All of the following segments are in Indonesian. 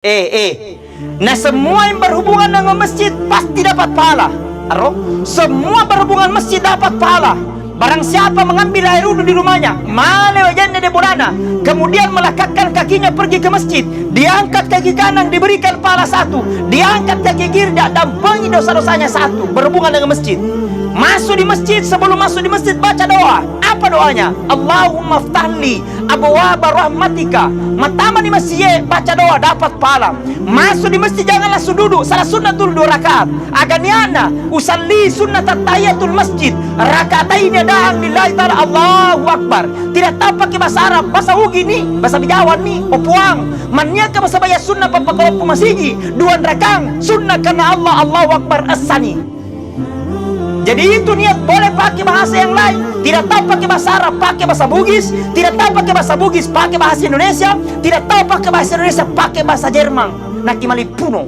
Nah, semua yang berhubungan dengan masjid pasti dapat pahala. Semua berhubungan masjid dapat pahala. Barang siapa mengambil air wudhu di rumahnya, male wajannya de bolana, kemudian melekatkan kakinya pergi ke masjid, diangkat kaki kanan diberikan pahala 1, diangkat kaki kiri dampingi dosa-dosanya 1, berhubungan dengan masjid. Masuk di masjid, sebelum masuk di masjid baca doa. Apa doanya? Allahumma ftahli abwaaba rahmatika. Matama di masjid baca doa dapat pahala. Masuk di masjid jangan langsung duduk. Salah sunnah dulu 2 rakaat. Aganiana usalli sunnat tahiyatul masjid. Rakaataini da'an lillahi ta'ala Allahu akbar. Tidak tahu pakai bahasa Arab, bahasa Ugi nih, bahasa Bijawan nih, opuang. Manya ke bahasa bayar sunnah papakau masigi. 2 rakaat sunnah karena Allah Allahu akbar as-sani. Jadi itu niat, boleh pakai bahasa yang lain. Tidak tahu pakai bahasa Arab, pakai bahasa Bugis. Tidak tahu pakai bahasa Bugis, pakai bahasa Indonesia. Tidak tahu pakai bahasa Indonesia, pakai bahasa Jerman. Naki malipuno.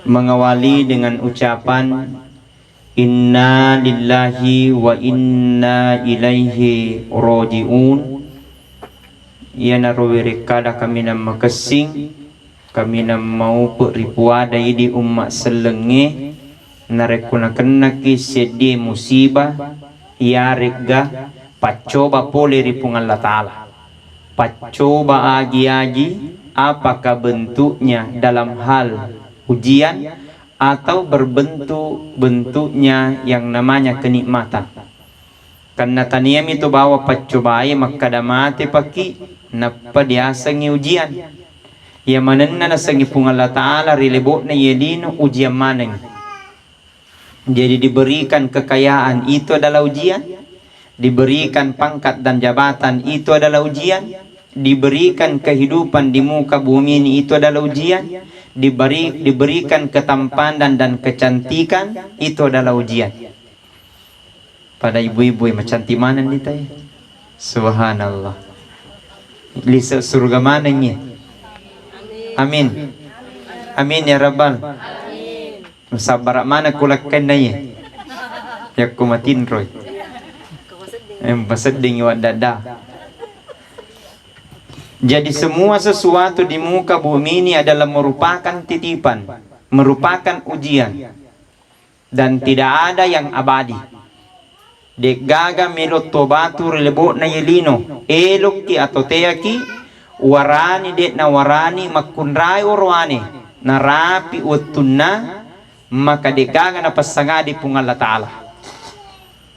Mengawali dengan ucapan Inna lillahi wa inna ilaihi raji'un. Ia narawiri kada kami nama kesing, kami nama mau peripuada di umat selenge narekuna kena kisedi musibah ia rega pacoba pole ripung Allah Ta'ala, pacoba agi-agi apakah bentuknya dalam hal ujian atau bentuknya yang namanya kenikmatan. Karena taniam itu bawa pacobai maka damati paki napa diasangi ujian. Ya manenna nasangi pung Allah Ta'ala rilebot na yelino ujian maneng. Jadi diberikan kekayaan itu adalah ujian, diberikan pangkat dan jabatan itu adalah ujian, diberikan kehidupan di muka bumi ini itu adalah ujian, diberikan ketampanan dan kecantikan itu adalah ujian. Pada ibu-ibu yang cantik mana nih tay? Subhanallah. Lisa surga mana nih? Amin. Amin ya Rabbal. Sabar mana kulakan naya? Ya kumatin roy. Paseding iwat dada. Jadi semua sesuatu di muka bumi ini adalah merupakan titipan, merupakan ujian, dan tidak ada yang abadi. Dek gaga melot tobatu relebot na yelino, elok ki atau teaki, warani dek na warani makunrai orwani, narapi utunna, maka dek gaga na pasangadi pung Allah Ta'ala.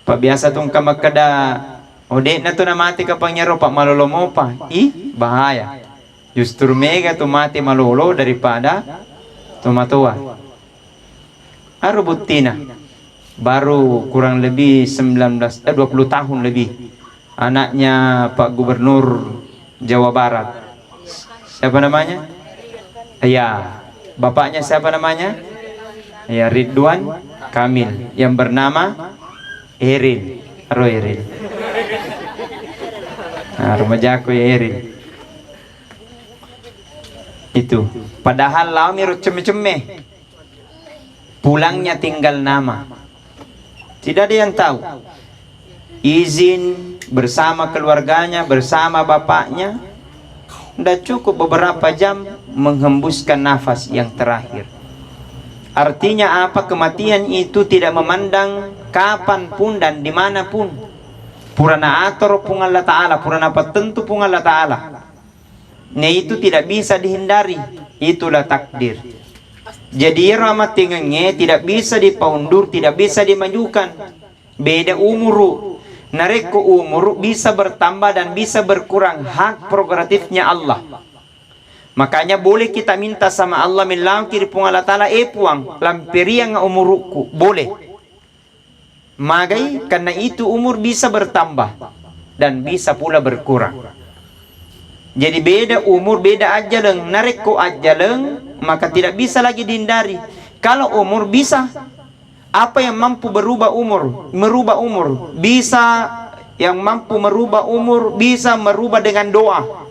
Pabiasa tong kamakada ode na to na mati ka pangyaro pak malolomo pa. Bahaya. Justru mega to mati malolo daripada tumatuwa. Arubutina. Baru kurang lebih 20 tahun lebih. Anaknya Pak Gubernur Jawa Barat. Siapa namanya? Ya, bapaknya siapa namanya? Ya, Ridwan Kamil yang bernama Eril. Eril. Nah, remaja aku ya Eril. Itu. Padahal lau mirut ceme-ceme. Pulangnya tinggal nama. Tidak ada yang tahu. Izin bersama keluarganya, bersama bapaknya. Sudah cukup beberapa jam menghembuskan nafas yang terakhir. Artinya apa? Kematian itu tidak memandang kapanpun dan dimanapun. Purana atur pung Allah Ta'ala, purana patentu pung Allah Ta'ala. Nah itu tidak bisa dihindari. Itulah takdir. Jadi rahmat tinggalnya tidak bisa dipaundur, tidak bisa dimajukan. Beda umur. Nareko umur bisa bertambah dan bisa berkurang. Hak prerogatifnya Allah. Makanya boleh kita minta sama Allah melangkir pung Allah Ta'ala puang lampiriang umurku. Boleh. Magai karena itu umur bisa bertambah dan bisa pula berkurang. Jadi beda umur, beda ajaleng. Nareko ajaleng maka tidak bisa lagi dihindari. Kalau umur bisa, apa yang mampu berubah umur, merubah umur, bisa yang mampu merubah umur, bisa merubah dengan doa.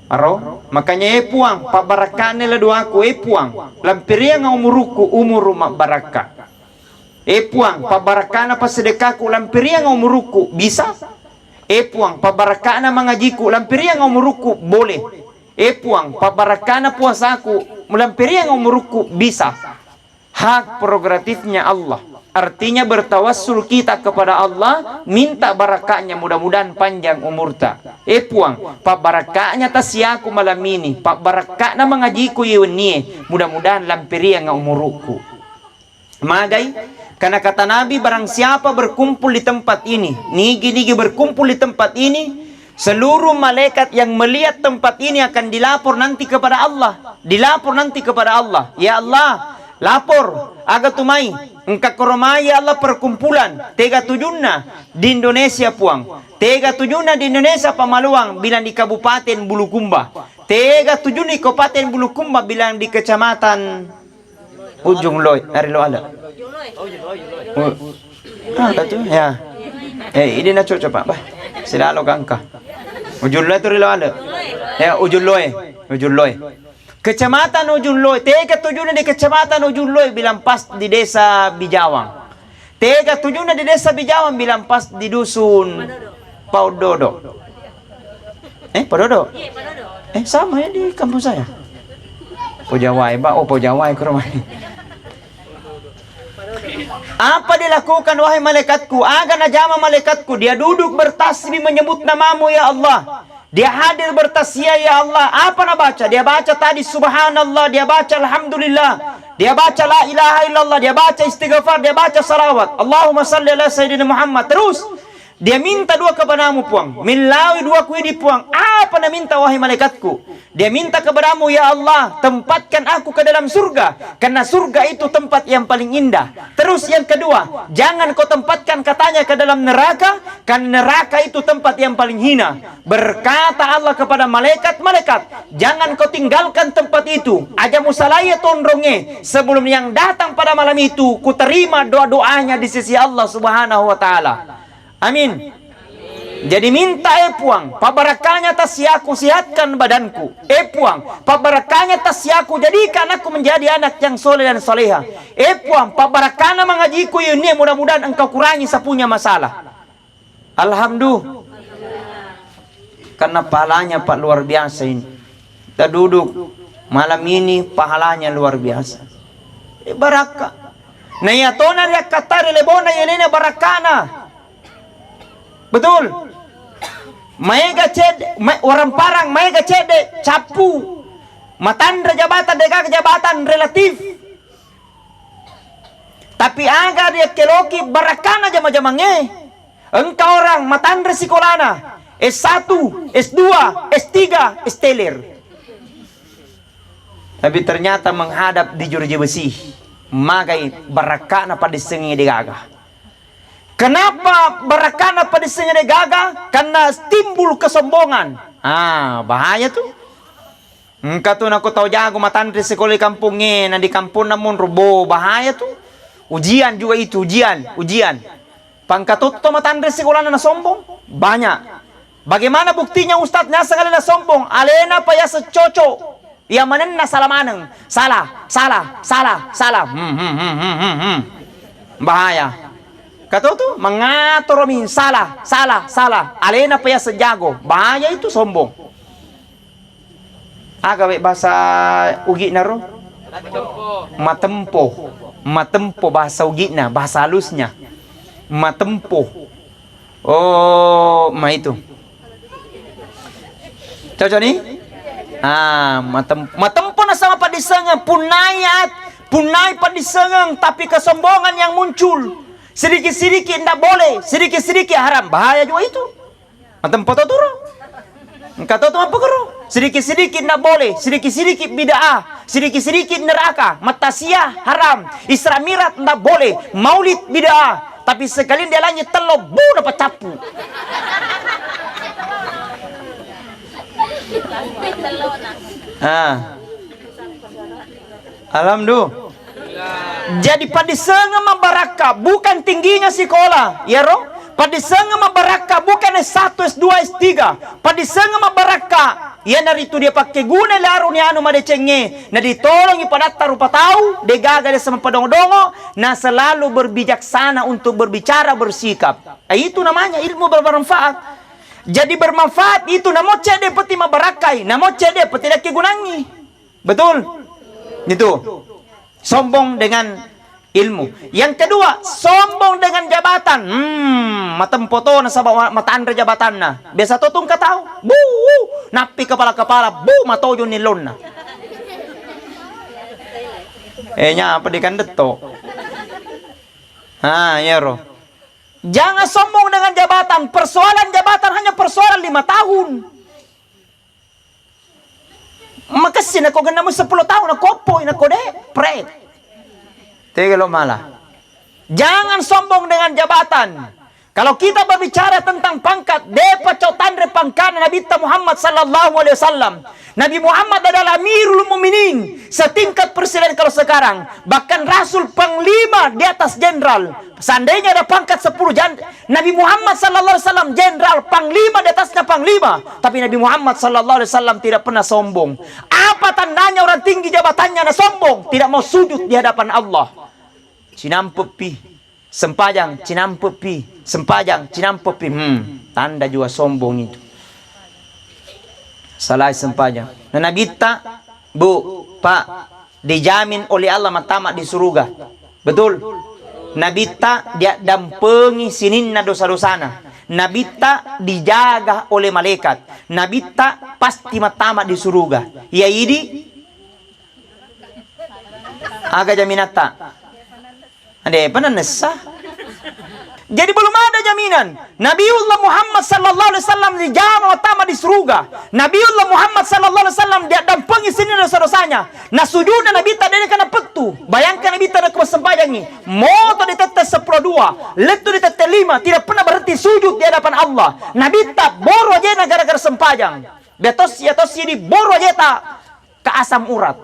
Aro, makanya puang pabarakan nila duaku puang lampiria nga umuruku umuru baraka. Puang pabarakan pa sedekahku lampiria nga umuruku bisa. Puang pabarakan mangajiku lampiria nga umuruku boleh. Puang pabarakan puasaku lampiria nga umuruku bisa. Hak prerogatifnya Allah. Artinya bertawassul kita kepada Allah, minta barakahnya, mudah-mudahan panjang umurta. Puang, pak barakahnya tasyaku malam ini, pak barakahnya mengajiku yuni, mudah-mudahan lampiria nga umuruku. Magay, karena kata Nabi, barang siapa berkumpul di tempat ini, nigi-nigi berkumpul di tempat ini, seluruh malaikat yang melihat tempat ini akan dilapor nanti kepada Allah. Dilapor nanti kepada Allah. Ya Allah, lapor, agak tumai, engkau koromai ya Allah perkumpulan, 37 di Indonesia puang, 37 di Indonesia Pamaluang, bilang di Kabupaten Bulukumba, 37 di Kabupaten Bulukumba, bilang di Kecamatan Ujung Loy, hari lo ada. Ada tuh ya. Ini na coba pak, sila lo kangka. Ujung Loy tuh lo ada. Ya Ujung Loy, Ujung Loy. Kecamatan Ujung Loy, 37 di Kecamatan Ujung Loy bilang pas di Desa Bijawang. 37 di Desa Bijawang bilang pas di Dusun Paudodo. Paudodo? Sama ya di kampung saya. Pojawai, Pak. Oh, Pojawai ke rumah. Apa dilakukan wahai malaikatku? Aga najama malaikatku, dia duduk bertasbih menyebut namamu ya Allah. Dia hadir bertasya ya Allah. Apa nak baca? Dia baca tadi subhanallah, dia baca alhamdulillah, dia baca la ilaha illallah, dia baca istighfar, dia baca salawat. Allahumma salli ala sayyidina Muhammad. Terus dia minta dua kepadamu puang, milawi dua kuidi puang. Apa nak minta wahai malaikatku? Dia minta kepadamu ya Allah, tempatkan aku ke dalam surga, karena surga itu tempat yang paling indah. Terus yang kedua, jangan kau tempatkan katanya ke dalam neraka, karena neraka itu tempat yang paling hina. Berkata Allah kepada malaikat-malaikat, jangan kau tinggalkan tempat itu. Aja musalaya tondronge, sebelum yang datang pada malam itu, ku terima doa-doanya di sisi Allah Subhanahu wa taala. Amin. Jadi minta puang, pabarakanya tasyaku sihatkan badanku. Puang, pabarakanya tasyaku jadikan aku menjadi anak yang soleh dan soleha. Puang, pabarakana mengajiku ini, mudah-mudahan engkau kurangi sapunya masalah. Alhamdulillah. Karena pahalanya Pak luar biasa ini. Kita duduk malam ini pahalanya luar biasa. Barakah. Na yatona ya katare lebona yelene barakana. Betul. Maega cede, orang parang maega cede, capu. Matandra jabatan dega jabatan relatif. Tapi agar dia keloki barakana jama-jamange. Engkau orang matandra sikolana. S1, S2, S3, Steller. Tapi ternyata menghadap di jurje besi. Magai barakana pada sengi degaga. Kenapa barakana pada sengi degaga? Karena timbul kesombongan. Bahaya tuh. Engkau tuh aku tahu jago matandri sekolah kampungnya, di kampung namun robo, bahaya tuh. Ujian juga itu, ujian. Pangkatut to matandri sekolah na sombong, banyak. Bagaimana buktinya Ustadz nyasa kali na sombong? Alena pa ya secoco. Ya manen na salah maneng. Salah. Bahaya. Kata tuh mengatur min salah. Alena pa ya sejago. Bahaya itu sombong. Agawe bahasa ugi naro? Matempo bahasa ugi na, bahasa halusnya. Matempo. Oh, itu. Cocok nih? Matempo na sama padisengang, punai padisengang, tapi kesombongan yang muncul. Sedikit-sedikit tidak boleh, sedikit-sedikit haram. Bahaya juga itu. Matempo to turo. Kata tu apa karo? Sedikit-sedikit tidak boleh, sedikit-sedikit bid'ah, sedikit-sedikit neraka, matasia haram, Isra Mi'raj tidak boleh, Maulid bid'ah. Tapi sekali dia lanjut telo bu dapat capu. Alhamdulillah. Jadi pada sengama baraka bukan tingginya sekolah, ya roh. Padisanga mabaraka bukan S1, S2, S3. Padisanga mabaraka. Yan narito dia pakai guna laro ni ano madecenge. Na ditolong ipadatta rupa tau. Degaga dia sama padongo-dongo. Na selalu berbijaksana untuk berbicara, bersikap. Itu namanya ilmu bermanfaat. Jadi bermanfaat itu namo cede peti mabarakai. Namo cede peti dak kegunangi. Betul? Itu. Sombong dengan ilmu. Yang kedua, sombong dengan jabatan. Matempo to na sa mataan jabatan na. Biasa to tung katao. Napi kepala-kepala, matojo nilon na. Nya apa dikandet to? Yero. Jangan sombong dengan jabatan. Persoalan jabatan hanya persoalan 5 tahun. Makasin ako ganda mo 10 tahun na kopo, na kode, pre. Tegelo malah. Jangan sombong dengan jabatan. Kalau kita berbicara tentang pangkat, depa cotandre pangkat Nabi Muhammad sallallahu alaihi wasallam. Nabi Muhammad adalah Amirul Mukminin, setingkat presiden kalau sekarang, bahkan Rasul panglima di atas jenderal. Seandainya ada pangkat 10 Nabi Muhammad sallallahu alaihi wasallam jenderal, panglima di atasnya panglima, tapi Nabi Muhammad sallallahu alaihi wasallam tidak pernah sombong. Apa tandanya orang tinggi jabatannya na sombong? Tidak mau sujud di hadapan Allah. Cinampepi, sempajang, cinampepi, sempajang, cinampepi. Tanda juga sombong itu. Salah sempajang. Nah, nabita, bu, pak, dijamin oleh Allah matama di surga. Betul? Nabita dia dampengi sininna dosa-dosana. Nabita dijaga oleh malaikat. Nabita pasti matama di surga. Ya ini aga jaminata. Ada apa nessa? Jadi belum ada jaminan. Nabiullah Muhammad sallallahu alaihi wasallam dijaga matama di surga. Nabiullah Muhammad sallallahu alaihi wasallam dia dampengi sininna dosa-dosanya. Nah sujudna nabita dia kana petu. Bayangkan nabita nak sembayangi. Moto di tetes 12, letu di tetes 5, tidak pernah berhenti sujud di hadapan Allah. Nabita boro aja gara-gara sempajang. Betos di boro aja tak ke asam urat.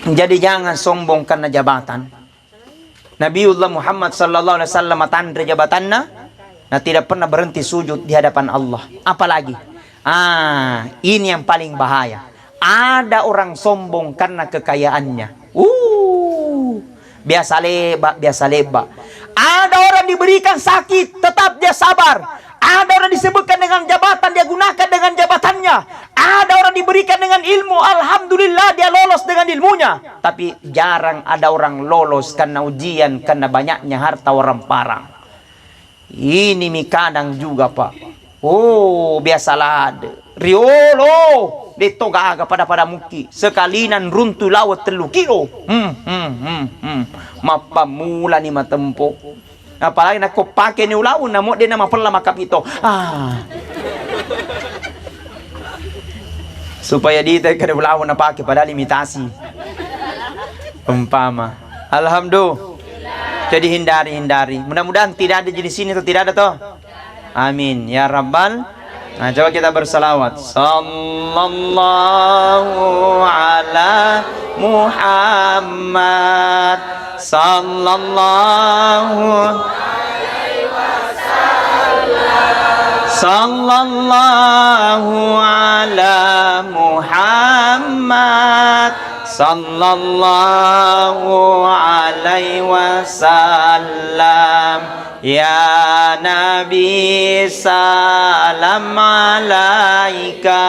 Jadi jangan sombong karena jabatan. Nabiullah Muhammad sallallahu alaihi wasallam tanda jabatannya, nah tidak pernah berhenti sujud di hadapan Allah. Apalagi, ini yang paling bahaya. Ada orang sombong karena kekayaannya. Biasa leba. Ada orang diberikan sakit, tetap dia sabar. Ada orang disebutkan dengan jabatan, dia gunakan dengan jabatannya. Ada orang diberikan dengan ilmu, alhamdulillah dia lolos dengan ilmunya. Tapi jarang ada orang lolos karena ujian, karena banyaknya harta orang parang. Ini kadang juga pak. Biasalah riolo deto gaga pada muki sekalinan runtu lawat 3 kilo. Mapamula ni matempo. Apalagi nak pakai ni ulaw na mo din na mapala makapito. Supaya dito kada ulaw na pakai pada limitasi. Umpama. Alhamdulillah. Jadi hindari. Mudah-mudahan tidak ada jenis ini atau tidak ada toh. Amin ya rabbal. Nah, coba kita bersalawat. Sallallahu ala Muhammad. Sallallahu alaihi wasallam. Sallallahu ala Muhammad. Sallallahu alaihi wasallam. Ya Nabi salam alaika.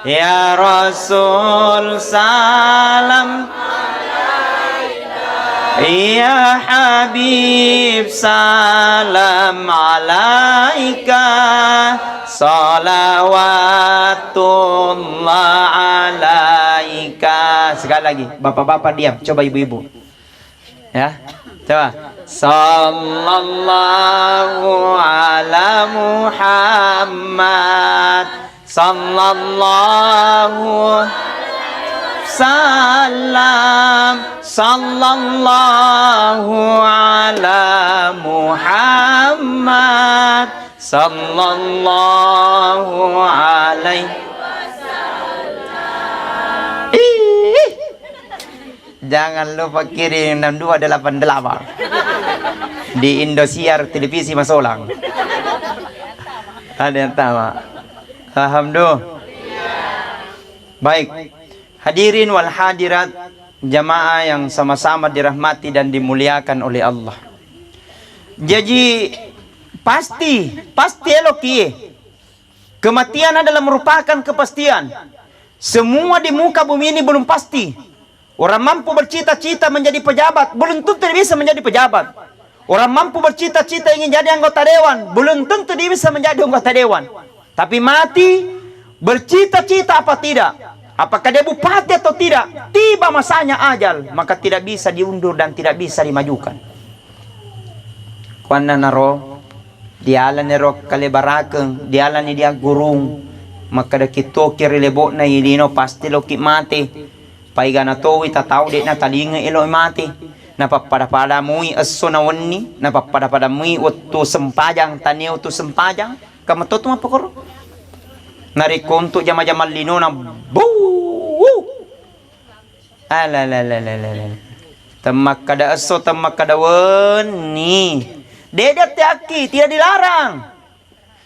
Ya Rasul salam alaika. Ya Habib salam alaika. Salawatullah alaika. Sekali lagi, bapak-bapak diam, coba ibu-ibu. Ya, coba. Sallallahu ala Muhammad. Sallallahu salam. Sallallahu ala Muhammad. Sallallahu alaihi wasallam. Jangan lupa kirim 6288. di Indosiar televisi Masolang. Ada yang tahu? Alhamdulillah. Baik, hadirin wal hadirat, jamaah yang sama-sama dirahmati dan dimuliakan oleh Allah. Jadi pasti eloki. Kematian adalah merupakan kepastian. Semua di muka bumi ini belum pasti. Orang mampu bercita-cita menjadi pejabat, belum tentu dia bisa menjadi pejabat. Orang mampu bercita-cita ingin jadi anggota dewan, belum tentu dia bisa menjadi anggota dewan. Tapi mati, bercita-cita apa tidak, apakah dia bupati atau tidak, tiba masanya ajal, maka tidak bisa diundur dan tidak bisa dimajukan. Kuana naro, dialan nero kalebaraken, dialan ni dia gurung, maka dakito kiri lebok na ilino pasti loki mati. Paiga na towi tataw di na talinga ilo mati. Napapada-pada mui aso na wani, napapada-pada mui utu sempajang taniw tu sempajang, kamato tu mapakoro. Narikonto jama-jama lino na buu. Alalalalalalala. Temak kada aso, temak kada wani. Dedat tiaki, tidak dilarang.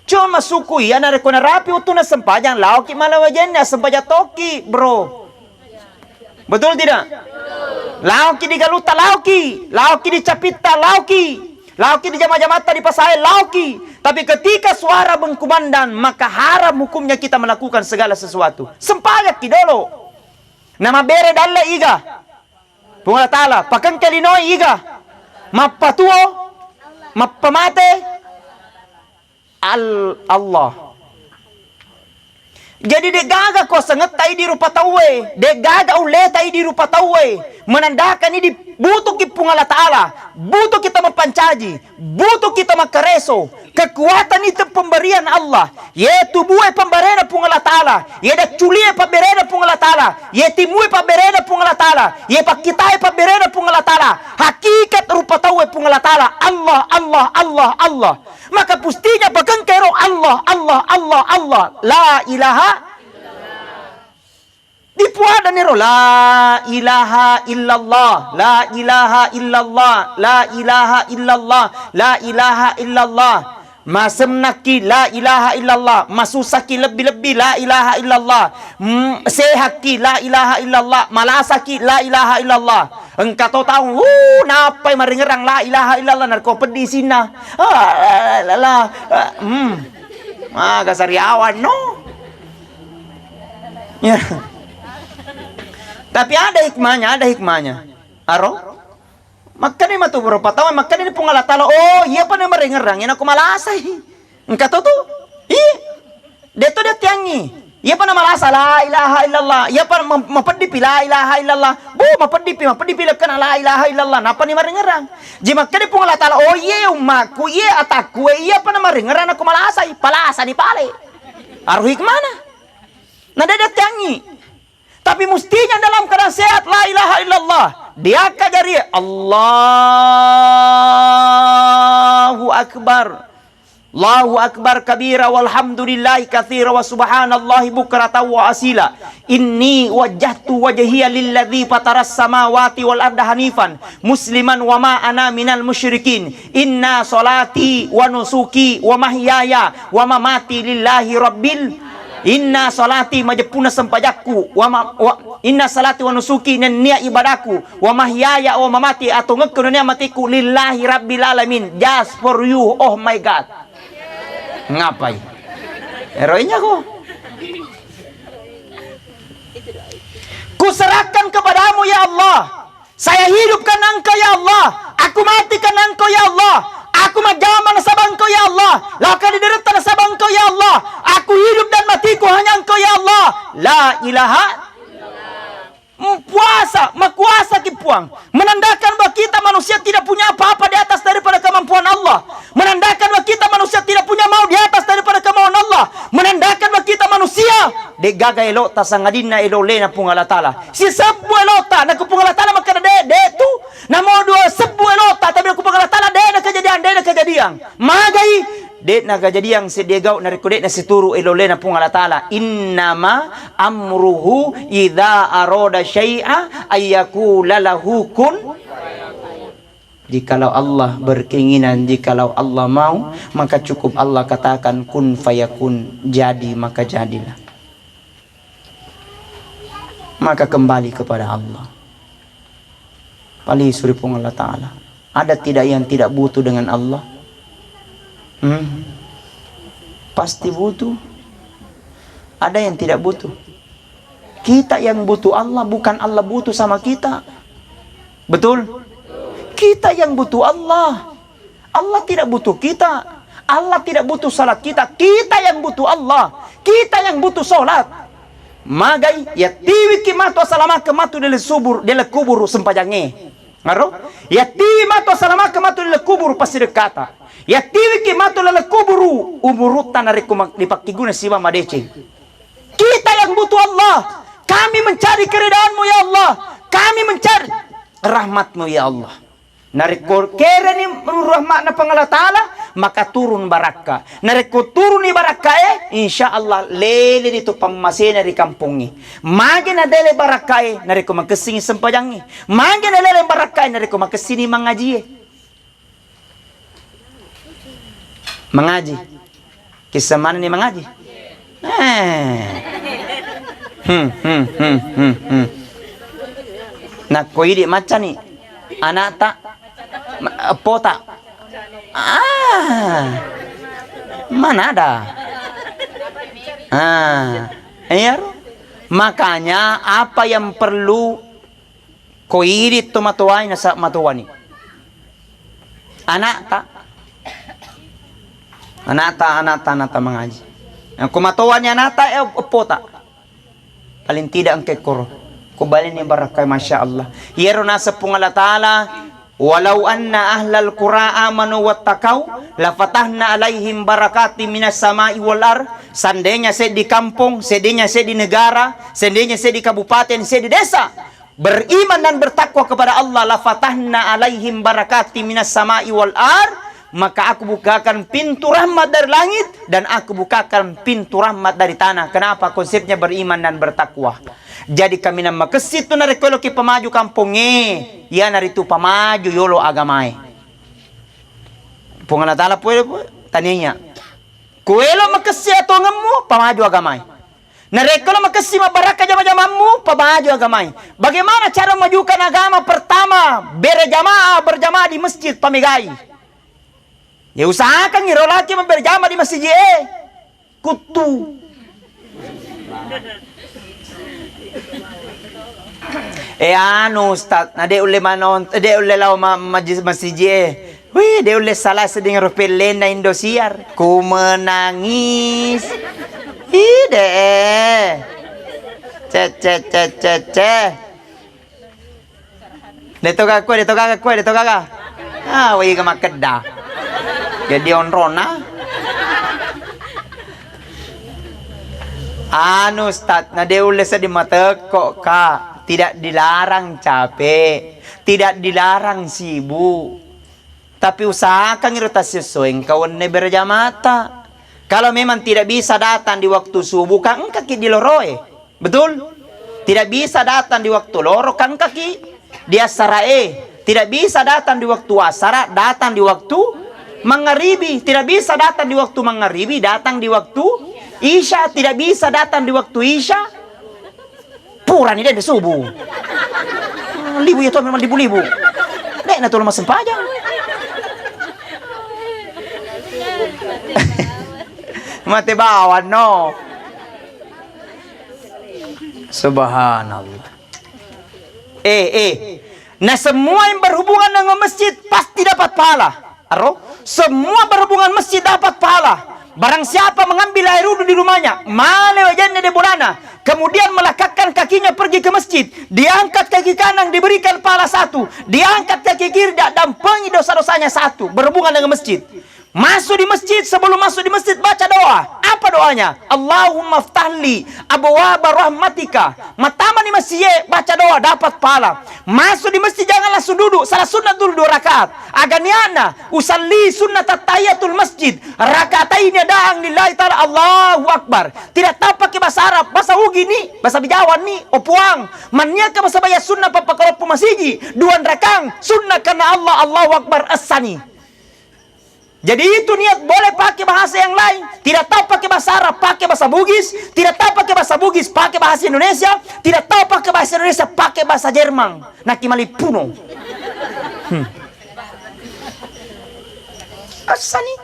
Cuma masukui, ana reko na rapi utu na sempajang, lauki malawajan na sempajang toki, bro. Betul tidak? Lauki di Galuta, lauki di Capita, lauki di Jama-Jamata, di Pasai, lauki. Tapi ketika suara bengkumandan, maka haram hukumnya kita melakukan segala sesuatu. Sempayat kidolo. Nama bere dalle iga. Punggala tala, pakan kelinoi iga. Mapatuo, mapamate, Allah. Jadi de gaga ko sangat tai di rupa tawe, de gaga ule tai di rupa tawe. Menandakan ini butuh ki pungala ta'ala, butuh kita mempancaji, butuh kita makareso. Kekuatan itu pemberian Allah, yaitu buai pemberian pungala ta'ala, yaitu culie pemberian pungala ta'ala, yaitu timui pemberian pungala ta'ala, yaitu pakitai pemberian pungala ta'ala. Hakikat rupa tawe pungala ta'ala, Allah. Maka pustinya bagang kero Allah. La ilaha dipuada nero la ilaha illallah, la ilaha illallah, la ilaha illallah, la ilaha illallah. Masemnaki la ilaha illallah, masusaki lebih-lebih la ilaha illallah, sehaki la ilaha illallah, malasaki la ilaha illallah. Engkau tahu, napai maringerang la ilaha illallah narko pedi sina. Kasariawan no. Ya. Tapi ada hikmahnya. Aro? Makanya matu berapa tahun, makanya ini pungalatala. Oh, iya pa na maringerang, yan ako malasay. Engkau tahu tuh? Deto dia tiangi. Iya pa na malasa la ilaha illallah. Iya pa mapadipi la ilaha illallah. Mapadipi lakan la ilaha illallah. Napa ni maringerang? Ji makanya pungalatala. Oh, iya umaku, iya ataku, iya pa na maringerang ako malasay. Palasa ni pale. Aro hikmana? Nada dia tiangi. Tapi mestinya dalam keadaan sehat la ilaha illallah. Dia kajari Allahu Akbar. Allahu Akbar kabira walhamdulillahi katsira wa subhanallahi bukratan wa asila. Inni wajjahtu wajhiya lilladzi fataras samawati wal arda hanifan musliman wa ma ana minal musyrikin. Inna salati wa nusuki wa mahyaya wa mamati lillahi rabbil. Inna salati majapuna sempajakku inna salati wa nusuki nia ibadaku wa mahyaya wa mamati atau ngekudunia matiku lillahi rabbil alamin, just for you, oh my God. Ngapai heroinya ko kuserahkan kepadamu ya Allah, saya hidupkan engkau ya Allah, aku matikan engkau ya Allah. Aku majaman sabang Engkau ya Allah, laka di derita sabang Engkau ya Allah. Aku hidup dan matiku hanya Engkau ya Allah. La ilaha puasa, makuasa kipuang, menandakan bahwa kita manusia tidak punya apa-apa di atas daripada kemampuan Allah, menandakan bahwa kita manusia tidak punya mau di atas daripada kemauan Allah, menandakan bahwa kita manusia de gaga elota sangadina elolena pungala tala si sebu elota na kupungala tala maka de tu na mo dua sebu elota tapi kupungala tala de kejadian magai de na kejadian si degau na rekode na situru elolena pungala tala innama amruhu idza arada syai'a ayyakula lahu kun. Jikalau Allah berkeinginan, jikalau Allah mau, maka cukup Allah katakan kun fayakun, jadi maka jadilah. Maka kembali kepada Allah. Pali suripung Allah Ta'ala. Ada tidak yang tidak butuh dengan Allah? Pasti butuh. Ada yang tidak butuh. Kita yang butuh Allah, bukan Allah butuh sama kita. Betul? Kita yang butuh Allah. Allah tidak butuh kita. Allah tidak butuh salat kita. Kita yang butuh Allah. Kita yang butuh salat. Magai yatiwi kimato salama kematu dele kubur sempajange. Ngaro? Yatiwi mato salama kematu dele kubur pasti dekata. Yatiwi kimato dele kuburu umurutan dari dipakiguna siwa madece. Kita yang butuh Allah. Kami mencari keridaan-Mu ya Allah. Kami mencari rahmat-Mu ya Allah. Narikor kere ni rahmat na pangala Ta'ala, maka turun baraka. Narikor turun ni baraka insyaallah lele dito pangmasena di kampungi. Magi na dele baraka nariko magkesingi sempajangi. Magi na lele baraka nariko magkesini mangaji. Mengaji. Kisah mana ni mengaji? Nak koidi macam ni. Anak tak pota. Mana ada? Ya. Makanya apa yang perlu koidi to matuai na sa matuani. Anak tak mengaji. Kumatuan niya nata pota. Paling tidak ang kekoro. Kubalin ni barakay masya Allah. Yero nasa pungala Ta'ala. Walau anna ahlal qura amanu wattaqau lafatahna alaihim barakati minas samai wal ar. Seandainya saya di kampung, seandainya saya di negara, seandainya saya di kabupaten, saya di desa, beriman dan bertakwa kepada Allah, lafatahna alaihim barakati minas samai wal ar. Maka aku bukakan pintu rahmat dari langit dan aku bukakan pintu rahmat dari tanah. Kenapa? Konsepnya beriman dan bertakwa. Jadi kami nama kesitu nari kolo ki pamaju kampungnya. Ya nari tu pamaju yolo agamai. Pungala Ta'ala pwede taninya. Kuelo makasi ato ngamu pamaju agamai. Nari kolo makasi mabaraka jama-jamamu pamaju agamai. Bagaimana cara memajukan agama? Pertama, berjamaah di masjid pamigai. Ya usahakan ngiro laki berjamaah di masjid kutu. Ustaz, na de ule manon, de ule law masjid. Wih, de ule salah seding ropelen na Indosiar. Ku menangis. Ide. Ce. Deto kakak. Wih ka makeda. Jadi onrona. Ustaz, na de ule sa di mateko ka. Tidak dilarang capek, tidak dilarang sibuk. Tapi usahakan rotasi sesuai kawan berjamata. Kalau memang tidak bisa datang di waktu subuh, kan kaki di loroe. Betul? Tidak bisa datang di waktu loro, kan kaki di asarae. Tidak bisa datang di waktu asara, datang di waktu mangaribi. Tidak bisa datang di waktu mangaribi, datang di waktu isya. Tidak bisa datang di waktu isya. Pura ni dia subuh. Libu ya tu memang libu. Dek na tu lemas sempajang. Mati bawan no. Subhanallah. Nah semua yang berhubungan dengan masjid pasti dapat pahala. Semua berhubungan masjid dapat pahala. Barang siapa mengambil air wudhu di rumahnya, malewajannya de bolana, kemudian melekatkan kakinya pergi ke masjid, diangkat kaki kanan diberikan pahala 1, diangkat kaki kiri dan dampengi dosa-dosanya 1, berhubungan dengan masjid. Masuk di masjid, sebelum masuk di masjid baca doa. Apa doanya? Allahumma ftahli abwaaba rahmatika. Matama di masjid baca doa dapat pahala. Masuk di masjid jangan langsung duduk. Salah sunat dulu 2 rakaat. Aganiana usalli sunnat tahiyatul masjid. Rakaataini daang lillahi ta'ala Allahu akbar. Tidak tahu pakai bahasa Arab, bahasa Ugi nih, bahasa Jawa nih, opuang. Mannya ke bahasa bayar sunnah papakaro masjid. 2 rakang sunnah karena Allah Allahu akbar as-sani. Jadi itu niat, boleh pakai bahasa yang lain. Tidak tahu pakai bahasa Arab, pakai bahasa Bugis. Tidak tahu pakai bahasa Bugis, pakai bahasa Indonesia. Tidak tahu pakai bahasa Indonesia, pakai bahasa Jerman. Nakimali puno. Asani.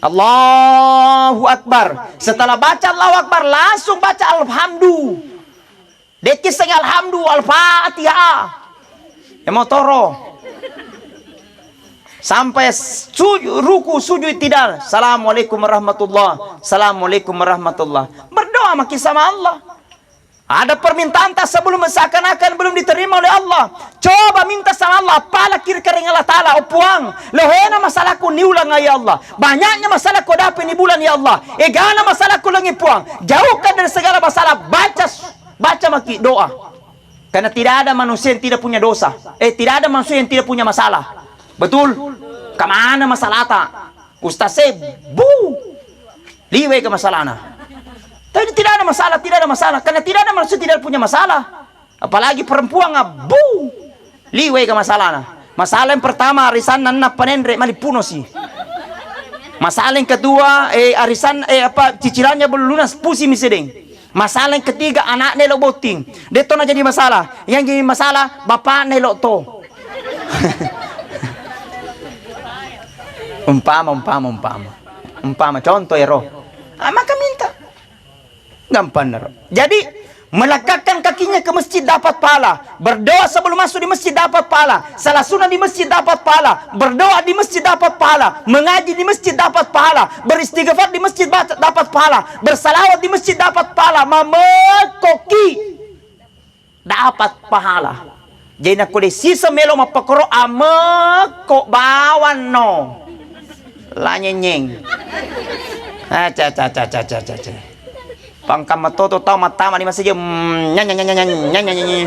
Allahu Akbar. Setelah baca Allahu Akbar, langsung baca Alhamdulillah. Dekis dengan Alhamdulillah, Al-Fatihah. Ya mau toro. Sampai ruku sujud tidak. Assalamualaikum warahmatullah. Assalamualaikum warahmatullah. Berdoa makin sama Allah. Ada permintaan tak sebelum seakan-akan belum diterima oleh Allah. Coba minta sama Allah. Apalah kira-kira Allah Ta'ala. Opuang. Lohena masalahku niulang ya Allah. Banyaknya masalahku dapat ni bulan ya Allah. Egana masalahku langi puang. Jauhkan dari segala masalah. Baca maki doa. Karena tidak ada manusia yang tidak punya dosa. Tidak ada manusia yang tidak punya masalah. Betul? Kemana masalah tak? Ustaz liway ke masalah na. Tapi tidak ada masalah, tidak ada masalah. Karena tidak ada manusia tidak punya masalah. Apalagi perempuan liway ke masalah na. Masalah yang pertama arisan nana panendre malipuno sih. Masalah yang kedua arisan cicilannya belum lunas pusi misedeng. Masalah yang ketiga anak nelo boting. Deto na jadi masalah. Yang jadi masalah bapak nelo to. Umpama contoh ya roh. Maka minta gampang roh. Jadi melekatkan kakinya ke masjid dapat pahala. Berdoa sebelum masuk di masjid dapat pahala. Salah sunnah di masjid dapat pahala. Berdoa di masjid dapat pahala. Mengaji di masjid dapat pahala. Beristighfar di masjid dapat pahala. Bersalawat di masjid dapat pahala. Mamekoki dapat pahala. Jadi nak kode sisa melo mapakoro ameko bawan no. La nyenyeng. Pangkam matoto tau matama di masjid nyanyi.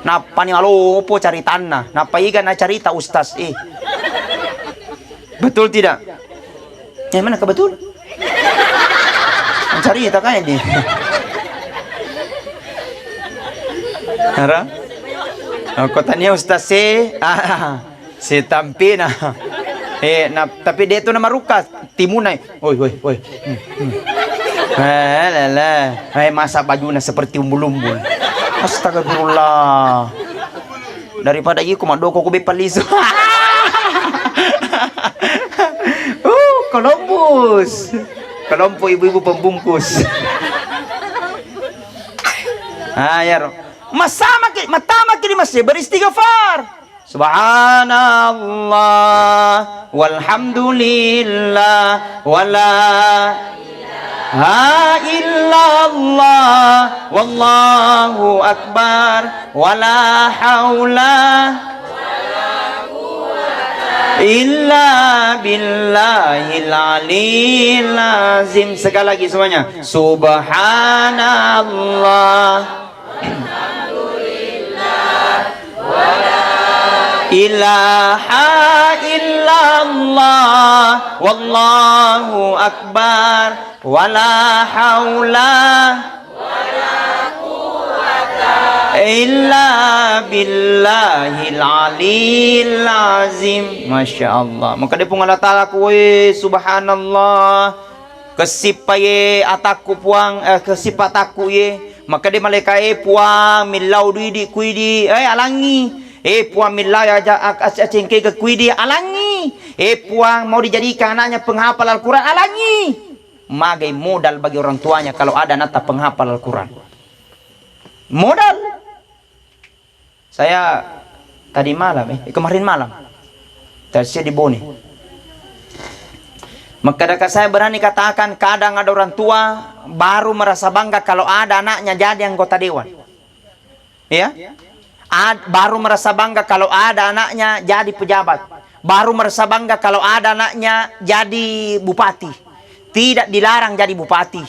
Napa ni alopo cari tanah. Napa iga na cerita ustaz Betul tidak? Yang mana kebetul? Cerita kan ini. Ara? Aku tanya ustaz si tampina. Tapi dia itu nama rukas timunai. Oi. Masa bajunya seperti umbul-umbul. Astagfirullah. Daripada iku madoko ku bepaliso. Columbus. Kelompok ibu-ibu pembungkus. Ya. Matama kini masih beristighfar. Subhanallah walhamdulillah wala ilaha illallah wallahu akbar wala haula wala quwwata illa billahil aliyil azim. Sekali lagi semuanya. Subhanallah ilaha illallah wallahu akbar wala haula wala quwwata illa billahil aliyil azim. Masya Allah. Maka dia pun Allah Ta'ala kuwe subhanallah kesipaye ataku puang kesipataku ye. Maka dia malaikat puang milau duidi kuidi alangi puang milau acengke ke kuidi alangi puang mau dijadikan anaknya penghafal Al-Quran alangi. Magai modal bagi orang tuanya kalau ada anak penghafal Al-Quran. Modal. Saya tadi malam kemarin malam saya di Boni. Maka saya berani katakan kadang ada orang tua baru merasa bangga kalau ada anaknya jadi anggota dewan. Ya? Baru merasa bangga kalau ada anaknya jadi pejabat. baru merasa bangga kalau ada anaknya jadi bupati. Tidak dilarang jadi bupati.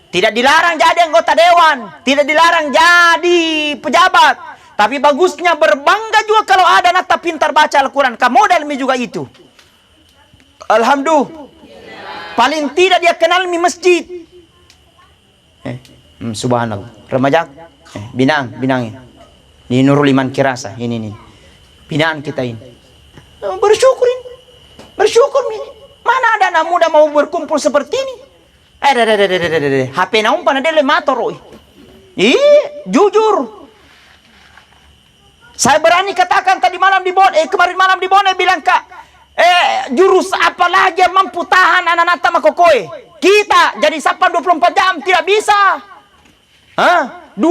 Tidak dilarang jadi anggota dewan. Tidak dilarang jadi pejabat. Tapi bagusnya berbangga juga kalau ada anak pintar baca Al-Quran. Kamu model juga itu. Alhamdulillah. Paling tidak dia kenal mi masjid. Subhanallah. Remaja. Binang ini. Ini Nurul Iman Kirasa. Ini. Binaan kita ini. Bersyukurin. Bersyukur ini. Mana ada anak muda mau berkumpul seperti ini? HP na umpan ada motor. Jujur. Saya berani katakan kemarin malam di Bone bilang Kak, jurus apa lagi yang mampu tahan anak-anak makokoe? Kita jadi sapan 24 jam tidak bisa. 20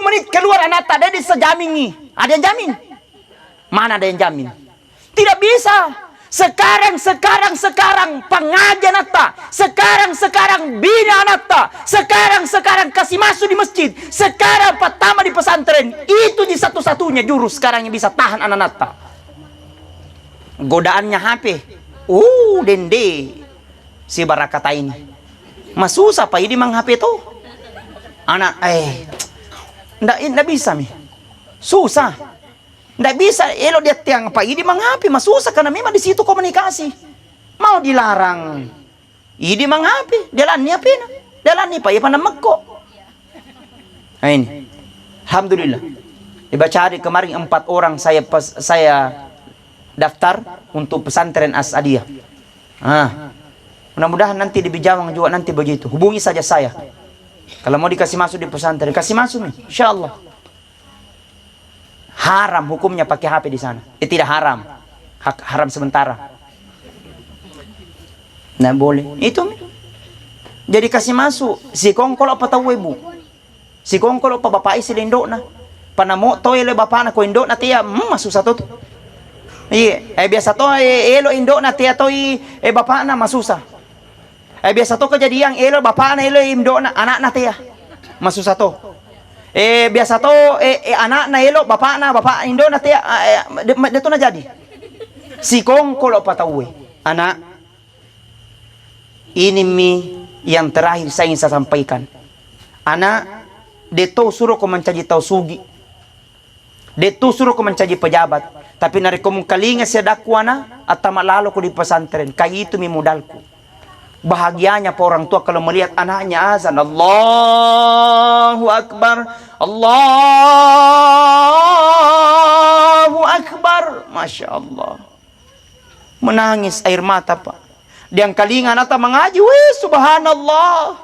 menit keluar anak tadi sejamin. Ada yang jamin? Mana ada yang jamin? Tidak bisa. Sekarang pengajian atta. Sekarang bina atta. Sekarang kasih masuk di masjid. Sekarang pertama di pesantren. Itu di satu-satunya jurus sekarang yang bisa tahan anak atta. Godaannya HP. Dende. Si Barakata ini. Mas susah pak ini mang HP tuh. Anak, ndak bisa mi. Susah. Nggak bisa, dia tiang apa ini menghapi, mas susah karena memang di situ komunikasi. Mau dilarang, ini menghapi, jalan nih pak, ya pada mekko. Nah ini, alhamdulillah. Dibaca hari kemarin 4 orang saya daftar untuk pesantren As-Adiyah. Mudah-mudahan nanti di Bijawang juga nanti begitu. Hubungi saja saya. Kalau mau dikasih masuk di pesantren, kasih masuk nih, insya Allah. Haram hukumnya pakai HP di sana. Tidak haram. Haram sementara. Nah boleh. Itu. Jadi kasih masuk. Si kongkol apa tahu ibu? Si kongkol apa bapak isi lindok na. Panamo toy le bapak na ko indok na tiya. Masuk satu tu. Iya. Biasa to elo indok na tiya toy bapak na masusa. Biasa to kejadian elo bapak na elo indok na anak na tiya. Masuk satu. Biasa to anak na elo bapak indo na tiya dito na jadi si kongkol apa tahu anak ini yang terakhir saya ingin saya sampaikan anak dito suruh ko mencari tau sugi dito suruh ko mencari pejabat tapi nari ko mungkalinga siya dakwana at malalo ko di pesantren kaya itu modalku. Bahagianya para orang tua kalau melihat anaknya azan Allahu Akbar Allahu Akbar Masya Allah menangis air mata pak diang kalingan nata mengaji subhanallah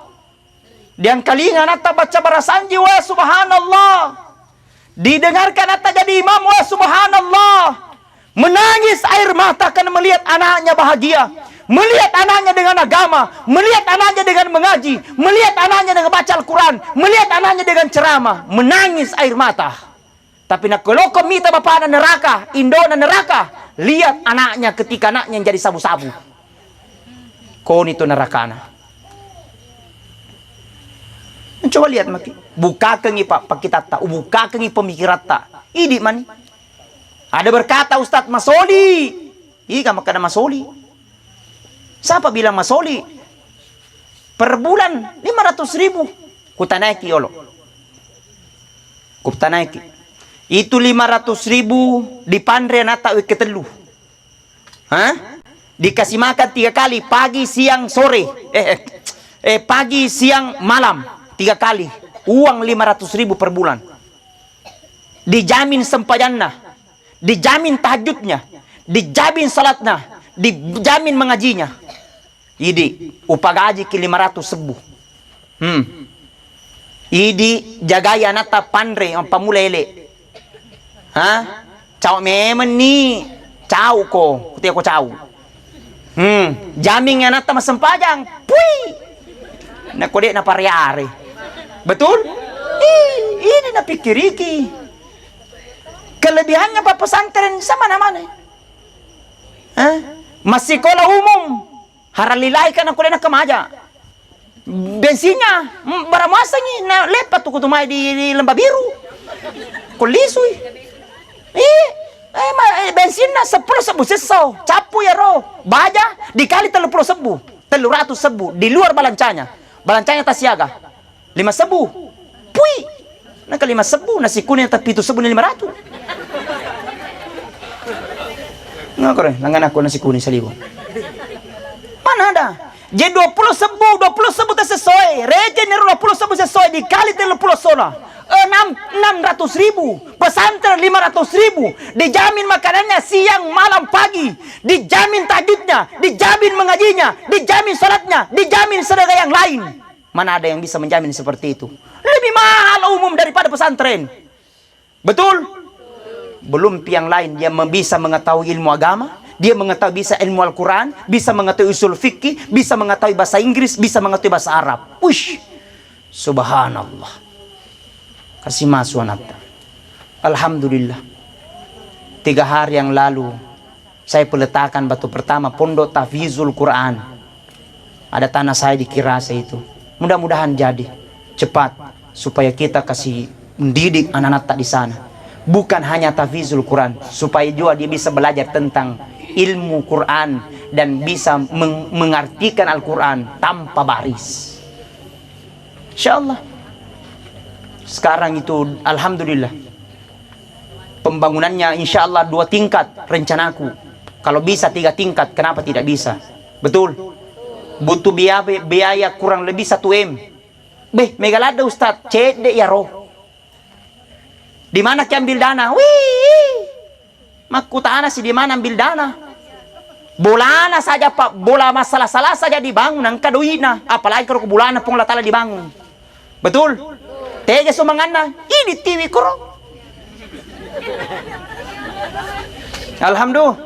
diang kalingan nata baca barasanji subhanallah didengarkan nata jadi imam subhanallah menangis air mata karena melihat anaknya bahagia. Melihat anaknya dengan agama, melihat anaknya dengan mengaji, melihat anaknya dengan baca Al-Quran, melihat anaknya dengan ceramah, menangis air mata. Tapi nak kalau komita bapak na neraka, indo na neraka, lihat anaknya ketika anaknya jadi sabu-sabu. Kon itu neraka na. Coba lihat maki, buka kengi pak kita tak, buka kengi pemikiran tak. Idi man. Ada berkata Ustadz Masoli, ika makana Masoli. Siapa bilang Masoli? Per bulan 500.000. Kutanaiki yolo. Kutanaiki. Itu 500.000 dipandre nata ketelu. Dikasih makan 3 kali pagi, siang, sore. Pagi, siang, malam 3 kali. Uang 500.000 per bulan. Dijamin sempadannya. Dijamin tahajudnya. Dijamin salatnya. Dijamin mengajinya. Idi upagaji ki 500 sebu. Idi jagaya nata pandre ang pamulele. Caw memen ni caw ko, kuti ako caw. Jamin nga nata masempajang. Puy. Nakode na pariare. Betul? Ini napikiriki. Kelebihannya Pak pesantren sama namanya. Masih sekolah umum. Haralilai kan aku lena kemaja. Bensinnya baramasa ni na lepat tu kutumai di Lembah Biru. Kulisui. Bensin na 10 sebu seso. Capu ya ro. Baja dikali 30 sebu. 300 sebu. Di luar balancanya. Balancanya tas siaga. 5 sebu. Pui. Naka 5 sebu. Nasi kuning tapi 7 sebu na 500. Nga ko rin. Langan ako nasi kuning sa libo. Mana ada? Jadi 20 sebu tak sesuai. Regener 20 sebu sesuai dikali 30 sona. 600.000. Pesantren 500.000. Dijamin makanannya siang, malam, pagi. Dijamin tahajudnya, dijamin mengajinya, dijamin salatnya, dijamin sedekah yang lain. Mana ada yang bisa menjamin seperti itu? Lebih mahal umum daripada pesantren. Betul? Belum yang lain, dia bisa mengetahui ilmu agama, dia mengetahui bisa ilmu Al-Quran, bisa mengetahui usul fikih, bisa mengetahui bahasa Inggris, bisa mengetahui bahasa Arab. Ush, subhanallah. Kasih masuk anaknya. Alhamdulillah. 3 hari yang lalu saya peletakan batu pertama pondok Tahfizul Quran. Ada tanah saya di Kirasa itu. Mudah-mudahan jadi cepat supaya kita kasih mendidik anak-anak di sana. Bukan hanya Tahfizul Quran, supaya juga dia bisa belajar tentang ilmu Quran dan bisa mengartikan Al-Quran tanpa baris. Insyaallah. Sekarang itu alhamdulillah pembangunannya insyaallah 2 tingkat rencanaku. Kalau bisa 3 tingkat, kenapa tidak bisa? Betul. Butuh biaya kurang lebih 1 M. Megalada Ustaz, cede ya roh. Di mana ambil dana? Wih, makutana sih di mana ambil dana? Bolana saja Pak, bola masalah-salah saja dibangun, angka duitna. Apalagi kalau bulana pun latala dibangun. Betul? Tega sumangana, ini TV kuro. Alhamdulillah.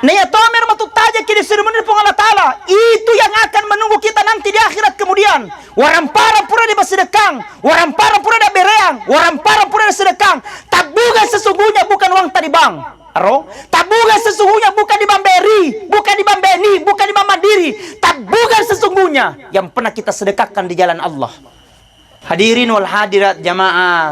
Nia tomer matutaja kini seremoni pun Allah Ta'ala. Itu yang akan menunggu kita nanti di akhirat kemudian. Warampara pura di bersedekang, warampara pura di bereang, warampara pura di sedekang. Tabungan sesungguhnya bukan uang tadi bang. Aro, tabungan sesungguhnya bukan di Bamberi, bukan di Bambeni, bukan di Mandiri. Tabungan sesungguhnya yang pernah kita sedekahkan di jalan Allah. Hadirin wal hadirat jamaah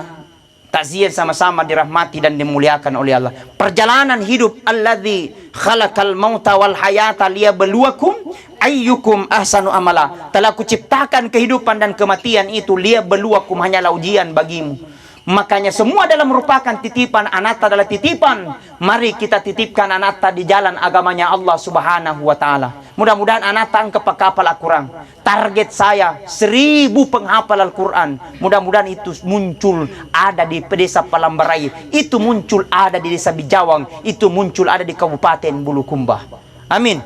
takziah sama-sama dirahmati dan dimuliakan oleh Allah. Perjalanan hidup alladzi khalaqal mauta wal hayata liyabluwakum ayyukum ahsanu amala. Telah kuciptakan kehidupan dan kematian itu liyabluwakum, hanyalah ujian bagimu. Makanya semua adalah merupakan titipan. Anata adalah titipan. Mari kita titipkan anata di jalan agamanya Allah Subhanahu wa Ta'ala. Mudah-mudahan anata kepakapal Al-Quran. Target saya 1000 penghafal Al-Quran. Mudah-mudahan itu muncul ada di desa Palambarai. Itu muncul ada di desa Bijawang. Itu muncul ada di Kabupaten Bulukumba. Amin.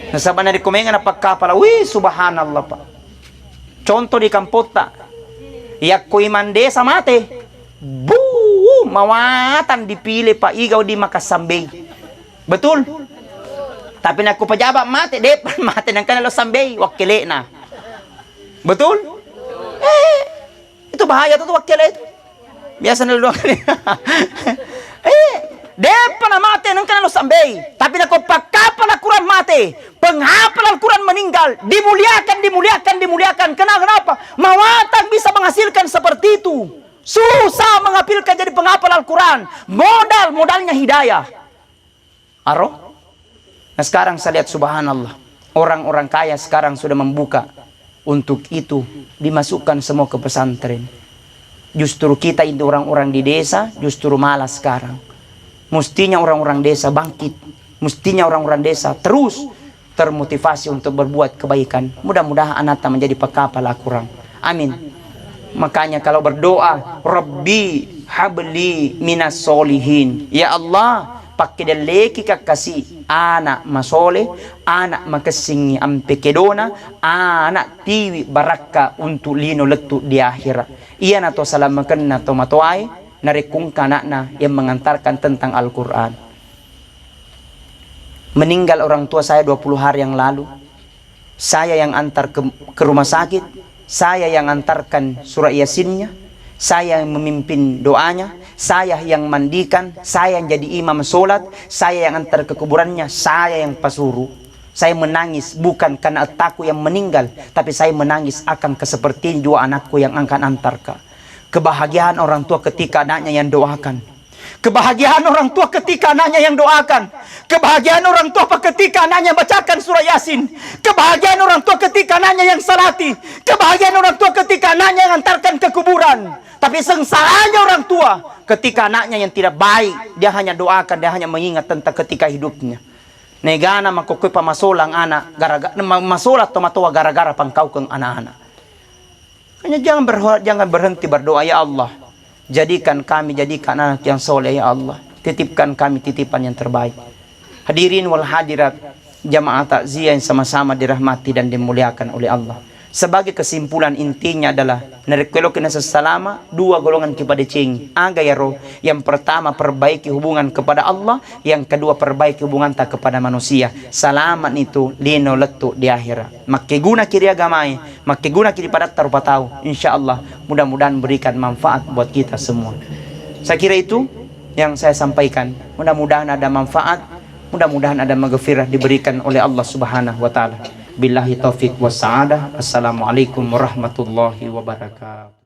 Nasabana di kumengan apa kapal. Wih, subhanallah Pak. Contoh di Kampota. Yakko iman desa mate. Mawatan dipilih Pak Igaw di Makasambay. Betul? Tapi naku pejabat mati, depan mati nang kanalo sambay, wakili na. Betul? Itu bahaya tuh wakili itu. Biasa na luang kali. Depan na mati nang kanalo sambay. Tapi naku pagkapal Al-Quran mati. Penghafal Al-Quran meninggal. Dimuliakan. Kenapa? Mawatan bisa menghasilkan seperti itu. Susah menghafalkan jadi penghafal Al-Quran. Modalnya hidayah. Aro? Nah sekarang saya lihat subhanallah. Orang-orang kaya sekarang sudah membuka. Untuk itu dimasukkan semua ke pesantren. Justru kita itu orang-orang di desa justru malas sekarang. Mestinya orang-orang desa bangkit. Mestinya orang-orang desa terus termotivasi untuk berbuat kebaikan. Mudah-mudahan anata menjadi pekapal Al-Quran. Amin. Makanya kalau berdoa, Rabbi habli minas solihin. Ya Allah, pakai deleki kakasi anak masole, anak makasingi ampekedona, anak tiwi baraka untuk lino letu di akhirat. Iya nato salamakan nato matoai, narekung kanakna yang mengantarkan tentang Al-Quran. Meninggal orang tua saya 20 hari yang lalu. Saya yang antar ke rumah sakit. Saya yang antarkan surah Yasinnya. Saya yang memimpin doanya. Saya yang mandikan. Saya yang jadi imam sholat. Saya yang antar ke kuburannya. Saya yang pasuruh. Saya menangis bukan karena takut yang meninggal. Tapi saya menangis akan kesepertiin dua anakku yang akan antarkan. Kebahagiaan orang tua ketika anaknya yang doakan. Kebahagiaan orang tua ketika anaknya yang doakan. Kebahagiaan orang tua ketika anaknya bacakan surah Yasin. Kebahagiaan orang tua ketika anaknya yang salati. Kebahagiaan orang tua ketika anaknya yang antarkan ke kuburan. Tapi sengsaranya orang tua ketika anaknya yang tidak baik, dia hanya doakan, dia hanya mengingat tentang ketika hidupnya. Negana makukui pamasolang anak gara-gara masolat tomatoa gara-gara pangkau keng anak-anak. Hanya jangan berhenti berdoa, ya Allah, jadikan kami jadikan anak yang soleh, ya Allah. Titipkan kami titipan yang terbaik. Hadirin wal hadirat, jamaah takziah yang sama-sama dirahmati dan dimuliakan oleh Allah. Sebagai kesimpulan intinya adalah narekwelo kena sesalama dua golongan kepada cing. Aga ya roh. Yang pertama perbaiki hubungan kepada Allah, yang kedua perbaiki hubungan tak kepada manusia. Salaman itu lino letu di akhirat. Makiguna kiri agamai, makiguna kiri pada tahu. Insyaallah mudah-mudahan berikan manfaat buat kita semua. Saya kira itu yang saya sampaikan. Mudah-mudahan ada manfaat, mudah-mudahan ada maghfirah diberikan oleh Allah Subhanahu wa taala. Billahi taufiq was sa'adah. Assalamualaikum warahmatullahi wabarakatuh.